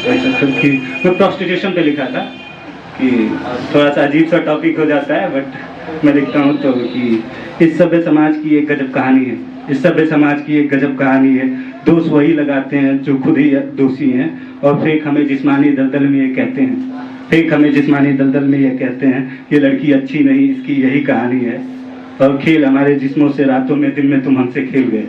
वैसा सब कि मैं प्रोस्टिट्यूशन पे लिखा था कि थोड़ा सा अजीब सा टॉपिक हो जाता है, बट मैं लिखता हूँ तो कि इस सभ्य समाज की एक गजब कहानी है, इस सभ्य समाज की एक गजब कहानी है। दोष वही लगाते हैं जो खुद ही दोषी हैं, और फेक हमें जिस्मानी दलदल में ये कहते हैं, फेक हमें जिस्मानी दलदल में ये कहते हैं ये लड़की अच्छी नहीं, इसकी यही कहानी है। और खेल हमारे जिस्मों से रातों में दिन में तुम हमसे खेल गए,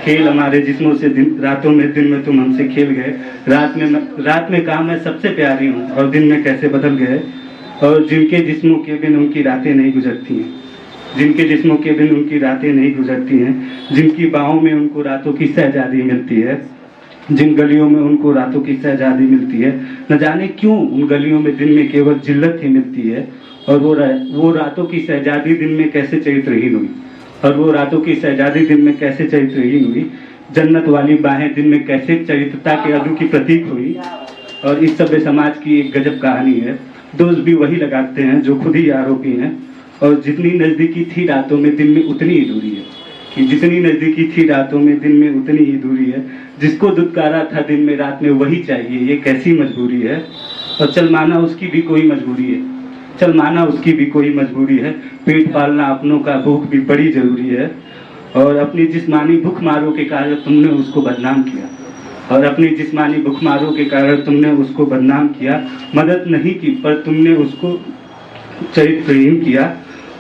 खेल हमारे जिस्मों से रातों में दिन में तुम हमसे खेल गए। रात में कहा मैं सबसे प्यारी हूँ, और दिन में कैसे बदल गए। और जिनके जिस्मों के बिन उनकी रातें नहीं गुजरती हैं, जिनके जिस्मों के बिन उनकी रातें नहीं गुजरती हैं, जिनकी बाहों में उनको रातों की सहजादी मिलती है, जिन गलियों में उनको रातों की सहजादी मिलती है, न जाने क्यों उन गलियों में दिन में केवल जिल्लत ही मिलती है। और वो रातों की सहजादी दिन में कैसे चरित्रहीन हुई, और वो रातों की सहजादी दिन में कैसे चरित्रहीन हुई। जन्नत वाली बाहें दिन में कैसे चरित्रता के अदू की प्रतीक हुई। और इस सभ्य समाज की एक गजब कहानी है। दोष भी वही लगाते हैं जो खुद ही आरोपी हैं। और जितनी नज़दीकी थी रातों में दिन में उतनी ही दूरी है, कि जितनी नज़दीकी थी रातों में दिन में उतनी ही दूरी है। जिसको दुत्कारा था दिन में रात में वही चाहिए, ये कैसी मजबूरी है। और चल माना उसकी भी कोई मजबूरी है, चल माना उसकी भी कोई मजबूरी है। पेट पालना अपनों का भूख भी बड़ी जरूरी है। और अपनी जिस्मानी भूखमारों के कारण तुमने उसको बदनाम किया, और अपनी जिस्मानी भूखमारों के कारण तुमने उसको बदनाम किया। मदद नहीं की पर तुमने उसको चरित्रहीन किया।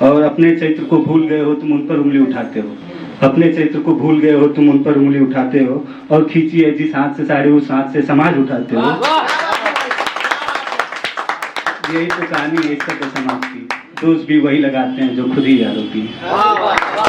और अपने चरित्र को भूल गए हो तुम उन पर उंगली उठाते हो, अपने चरित्र को भूल गए हो तुम उन पर उंगली उठाते हो। और खींची है जिस हाथ से साड़ी उस हाथ से समाज उठाते हो। यही तो कहानी है इस सभ्य समाज की। दोष भी वही लगाते हैं जो खुद ही आरोपी है।